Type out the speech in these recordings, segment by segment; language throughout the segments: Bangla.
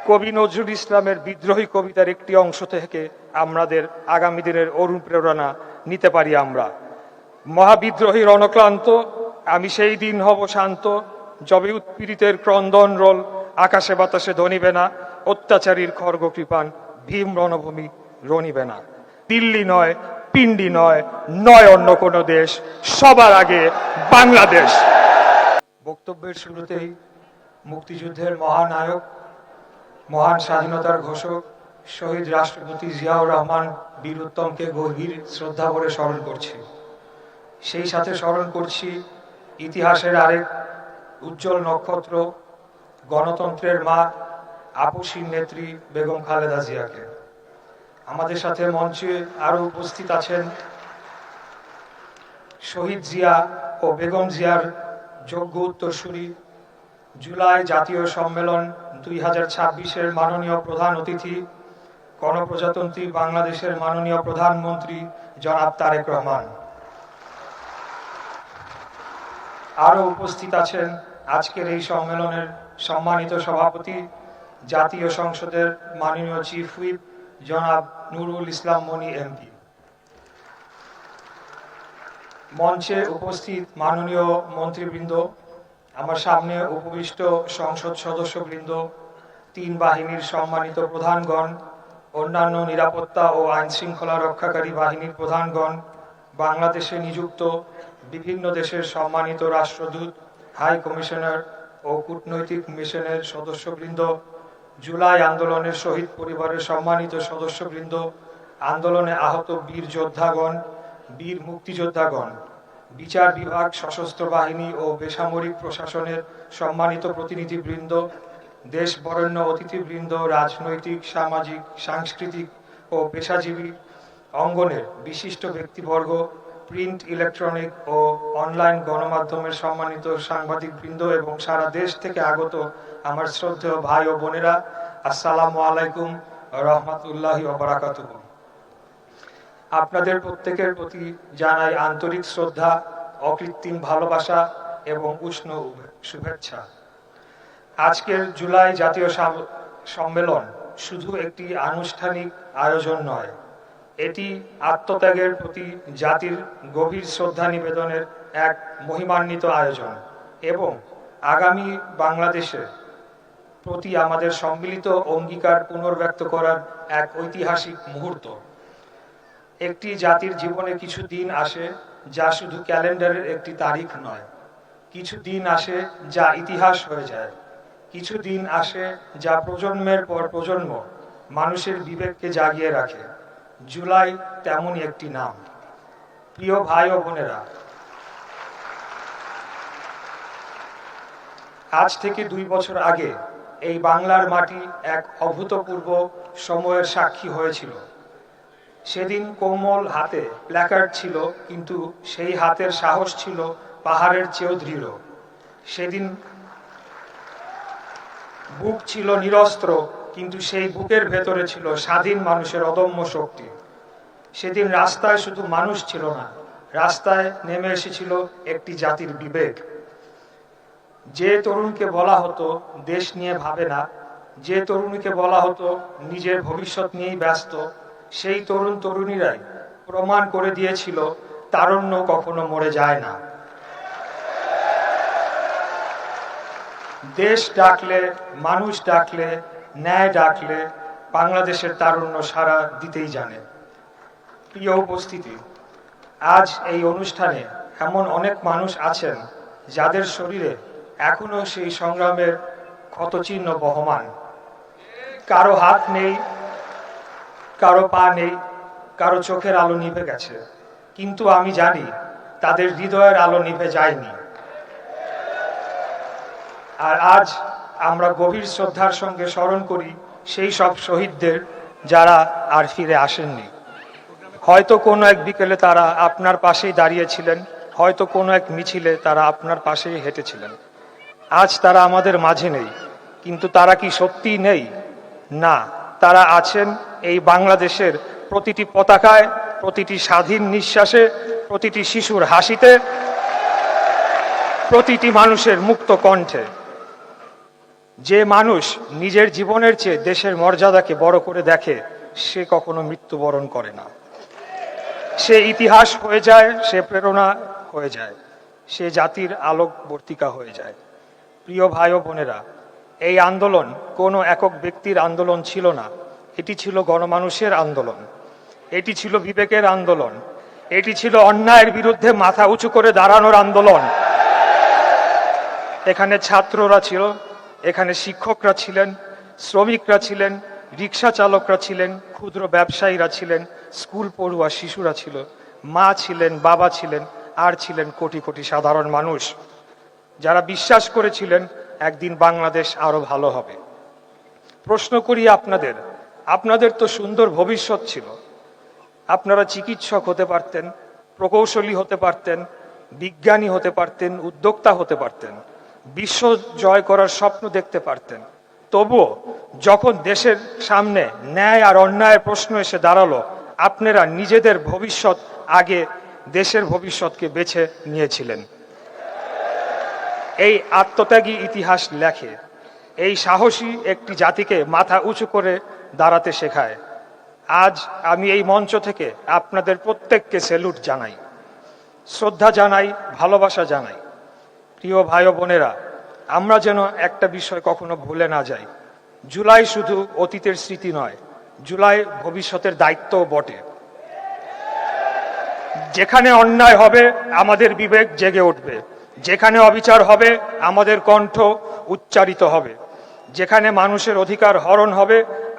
কবি নজরুল ইসলামের বিদ্রোহী কবিতার একটি অংশ থেকে আমাদের আগামী দিনের অনুপ্রেরণা নিতে পারি আমরা। মহাবিদ্রোহী রণক্লান্ত, আমি সেই দিন হব শান্ত, যবে উৎপীড়িতের ক্রন্দন রোল আকাশে বাতাসে ধ্বনিবে না, অত্যাচারীর খর্গ কৃপান ভীম রণভূমি রণিবে না। দিল্লি নয়, পিন্ডি নয়, নয় অন্য কোনো দেশ, সবার আগে বাংলাদেশ। বক্তব্যের শুরুতেই মুক্তিযুদ্ধের মহানায়ক, মহান স্বাধীনতার ঘোষক শহীদ রাষ্ট্রপতি জিয়াউর রহমান বীর উত্তমকে গভীর শ্রদ্ধা করে স্মরণ করছি। সেই সাথে স্মরণ করছি ইতিহাসের আরেক উজ্জ্বল নক্ষত্র, গণতন্ত্রের মা, আপসীর নেত্রী বেগম খালেদা জিয়াকে। আমাদের সাথে মঞ্চে আরো উপস্থিত আছেন শহীদ জিয়া ও বেগম জিয়ার যোগ্য উত্তরসূরি, জুলাই জাতীয় সম্মেলন 2026-এর মাননীয় প্রধান অতিথি, গণপ্রজাতন্ত্রী বাংলাদেশের মাননীয় প্রধানমন্ত্রী জনাব তারেক রহমান। আরো উপস্থিত আছেন আজকের এই সম্মেলনের সম্মানিত সভাপতি, জাতীয় সংসদের মাননীয় চিফ হুইপ জনাব নুরুল ইসলাম মনি এমপি। মঞ্চে উপস্থিত মাননীয় মন্ত্রীবৃন্দ, আমার সামনে উপবিষ্ট সংসদ সদস্যবৃন্দ, তিন বাহিনীর সম্মানিত প্রধানগণ, অন্যান্য নিরাপত্তা ও আইন শৃঙ্খলা রক্ষাকারী বাহিনীর প্রধানগণ, বাংলাদেশে নিযুক্ত বিভিন্ন দেশের সম্মানিত রাষ্ট্রদূত, হাই কমিশনার ও কূটনৈতিক মিশনের সদস্যবৃন্দ, জুলাই আন্দোলনের শহীদ পরিবারের সম্মানিত সদস্যবৃন্দ, আন্দোলনে আহত বীর যোদ্ধাগণ, বীর মুক্তিযোদ্ধাগণ, বিচার বিভাগ, সশস্ত্র বাহিনী ও বেসামরিক প্রশাসনের সম্মানিত প্রতিনিধিবৃন্দ, দেশ বরেণ্য অতিথিবৃন্দ, রাজনৈতিক, সামাজিক, সাংস্কৃতিক ও পেশাজীবী অঙ্গনের বিশিষ্ট ব্যক্তিবর্গ, প্রিন্ট, ইলেকট্রনিক ও অনলাইন গণমাধ্যমের সম্মানিত সাংবাদিকবৃন্দ এবং সারা দেশ থেকে আগত আমার শ্রদ্ধেয় ভাই ও বোনেরা, আসসালামু আলাইকুম রহমতুল্লাহি ওয়া বারাকাতুহু। আপনাদের প্রত্যেকের প্রতি জানাই আন্তরিক শ্রদ্ধা, অকৃত্রিম ভালোবাসা এবং উষ্ণ শুভেচ্ছা। আজকের জুলাই জাতীয় সম্মেলন শুধু একটি আনুষ্ঠানিক আয়োজন নয়, এটি আত্মত্যাগের প্রতি জাতির গভীর শ্রদ্ধা নিবেদনের এক মহিমান্বিত আয়োজন এবং আগামী বাংলাদেশের প্রতি আমাদের সম্মিলিত অঙ্গীকার পুনর্ব্যক্ত করার এক ঐতিহাসিক মুহূর্ত। একটি জাতির জীবনে কিছু দিন আসে যা শুধু ক্যালেন্ডারের একটি তারিখ নয়, কিছু দিন আসে যা ইতিহাস হয়ে যায়, কিছু দিন আসে যা প্রজন্মের পর প্রজন্ম মানুষের বিবেককে জাগিয়ে রাখে। জুলাই তেমনই একটি নাম। প্রিয় ভাই ও বোনেরা, আজ থেকে 2 বছর আগে এই বাংলার মাটি এক অভূতপূর্ব সময়ের সাক্ষী হয়েছিল। সেদিন কোমল হাতে প্ল্যাকার্ড ছিল, কিন্তু সেই হাতের সাহস ছিল পাহাড়ের চেয়েও দৃঢ়। সেদিন বুক ছিল নিরস্ত্র, কিন্তু সেই বুকের ভেতরে ছিল স্বাধীন মানুষের অদম্য শক্তি। সেদিন রাস্তায় শুধু মানুষ ছিল না, রাস্তায় নেমে এসেছিল একটি জাতির বিবেক। যে তরুণকে বলা হতো দেশ নিয়ে ভাবে না, যে তরুণীকে বলা হতো নিজের ভবিষ্যৎ নিয়েই ব্যস্ত, সেই তরুণ তরুণীরাই প্রমাণ করে দিয়েছিল তারুণ্য কখনো মরে যায় না। দেশ ডাকলে, মানুষ ডাকলে, ন্যায় ডাকলে বাংলাদেশের তারুণ্য সাড়া দিতেই জানে। প্রিয় উপস্থিতি, আজ এই অনুষ্ঠানে এমন অনেক মানুষ আছেন যাদের শরীরে এখনো সেই সংগ্রামের ক্ষতচিহ্ন বহমান। কারো হাত নেই, কারো পা নেই, কারো চোখের আলো নিভে গেছে, কিন্তু আমি জানি তাদের হৃদয়ের আলো নিভে যায়নি। আর আজ আমরা গভীর শ্রদ্ধার সঙ্গে স্মরণ করি সেই সব শহীদদের যারা আর ফিরে আসেননি। হয়তো কোনো এক বিকেলে তারা আপনার পাশেই দাঁড়িয়েছিলেন, হয়তো কোনো এক মিছিলে তারা আপনার পাশেই হেঁটেছিলেন। আজ তারা আমাদের মাঝে নেই, কিন্তু তারা কি সত্যিই নেই? না, তারা আছেন এই বাংলাদেশের প্রতিটি পতাকায়, প্রতিটি স্বাধীন নিঃশ্বাসে, প্রতিটি শিশুর হাসিতে, প্রতিটি মানুষের মুক্ত কণ্ঠে। যে মানুষ নিজের জীবনের চেয়ে দেশের মর্যাদাকে বড় করে দেখে সে কখনো মৃত্যুবরণ করে না। সে ইতিহাস হয়ে যায়, সে প্রেরণা হয়ে যায়, সে জাতির আলোকবর্তিকা হয়ে যায়। প্রিয় ভাই ও বোনেরা, এই আন্দোলন কোনো একক ব্যক্তির আন্দোলন ছিল না, এটি ছিল গণমানুষের আন্দোলন, এটি ছিল বিবেকের আন্দোলন, এটি ছিল অন্যায়ের বিরুদ্ধে মাথা উঁচু করে দাঁড়ানোর আন্দোলন। এখানে ছাত্ররা ছিল, এখানে শিক্ষকরা ছিলেন, শ্রমিকরা ছিলেন, রিক্সা চালকরা ছিলেন, ক্ষুদ্র ব্যবসায়ীরা ছিলেন, স্কুল পড়ুয়া শিশুরা ছিল, মা ছিলেন, বাবা ছিলেন, আর ছিলেন কোটি কোটি সাধারণ মানুষ যারা বিশ্বাস করেছিলেন একদিন বাংলাদেশ আরো ভালো হবে। প্রশ্ন করি আপনাদের, আপনাদের তো সুন্দর ভবিষ্যৎ ছিল, আপনারা চিকিৎসক হতে পারতেন, প্রকৌশলী হতে পারতেন, বিজ্ঞানী হতে পারতেন, উদ্যোক্তা হতে পারতেন, বিশ্ব জয় করার স্বপ্ন দেখতে পারতেন। তবুও যখন দেশের সামনে ন্যায় আর অন্যায়ের প্রশ্ন এসে দাঁড়ালো, আপনারা নিজেদের ভবিষ্যৎ আগে দেশের ভবিষ্যৎকে বেছে নিয়েছিলেন। এই আত্মত্যাগী ইতিহাস লেখে, এই সাহসী একটি জাতিকে মাথা উঁচু করে দাঁড়াতে শেখায়। আজ আমি এই মঞ্চ থেকে আপনাদের প্রত্যেককে স্যালুট জানাই, শ্রদ্ধা জানাই, ভালোবাসা জানাই। প্রিয় ভাই ও বোনেরা, আমরা যেন একটা বিষয় কখনো ভুলে না যাই, জুলাই শুধু অতীতের স্মৃতি নয়, জুলাই ভবিষ্যতের দায়িত্বও বটে। যেখানে অন্যায় হবে আমাদের বিবেক জেগে উঠবে, যেখানে অবিচার হবে আমাদের কণ্ঠ উচ্চারিত হবে, যেখানে মানুষের অধিকার হরণ হবে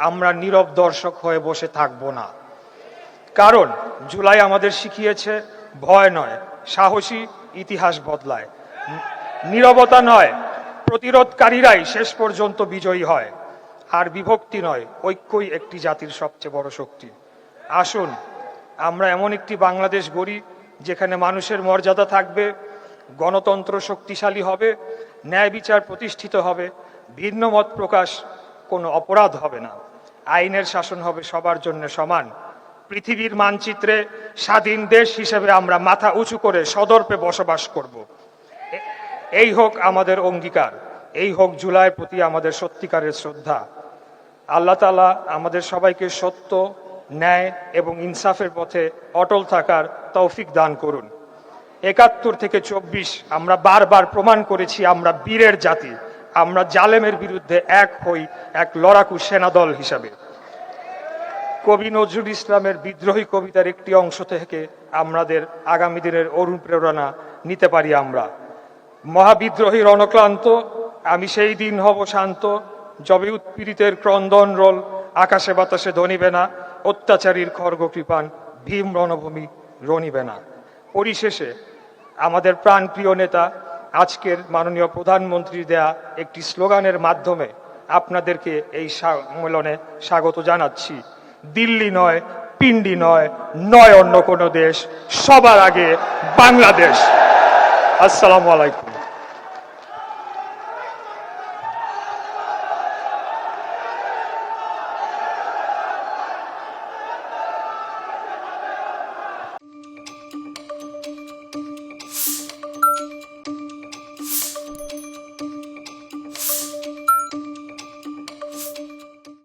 আমরা নীরব দর্শক হয়ে বসে থাকব না। কারণ জুলাই আমাদের শিখিয়েছে ভয় নয়, সাহসী ইতিহাস বদলায়, নীরবতা নয়, প্রতিরোধকারীরাই শেষ পর্যন্ত বিজয়ী হয়, আর বিভক্তি নয়, ঐক্যই একটি জাতির সবচেয়ে বড় শক্তি। আসুন আমরা এমন একটি বাংলাদেশ গড়ি যেখানে মানুষের মর্যাদা থাকবে, গণতন্ত্র শক্তিশালী হবে, ন্যায় বিচার প্রতিষ্ঠিত হবে, ভিন্ন মত প্রকাশ কোনো অপরাধ হবে না, আইনের শাসন হবে সবার জন্য সমান। পৃথিবীর মানচিত্রে স্বাধীন দেশ হিসেবে আমরা মাথা উঁচু করে সদর্পে বসবাস করব। এই হোক আমাদের অঙ্গীকার, এই হোক জুলাইয়ের প্রতি আমাদের সত্যিকারের শ্রদ্ধা। আল্লাহ তাআলা আমাদের সবাইকে সত্য, ন্যায় এবং ইনসাফের পথে অটল থাকার তৌফিক দান করুন। ৭১ থেকে ২৪ আমরা বারবার প্রমাণ করেছি আমরা বীরের জাতি, আমরা জালেমের বিরুদ্ধে এক হই এক লড়াকু সেনাদল হিসাবে। কবি নজরুল ইসলামের বিদ্রোহী কবিতার একটি অংশ থেকে আমাদের আগামী দিনের অনুপ্রেরণা নিতে পারি আমরা। মহাবিদ্রোহী রণক্লান্ত, আমি সেই দিন হব শান্ত, যবে উৎপীড়িতের ক্রন্দন রোল আকাশে বাতাসে ধ্বনিবে না, অত্যাচারীর খর্গ কৃপান ভীম রণভূমি রণিবে না। পরিশেষে আমাদের প্রাণপ্রিয় নেতা আজকের মাননীয় প্রধানমন্ত্রী দেয়া একটি স্লোগানের মাধ্যমে আপনাদেরকে এই সম্মেলনে স্বাগত জানাচ্ছি। দিল্লি নয়, পিন্ডি নয়, নয় অন্য কোনো দেশ, সবার আগে বাংলাদেশ। আসসালামু আলাইকুম।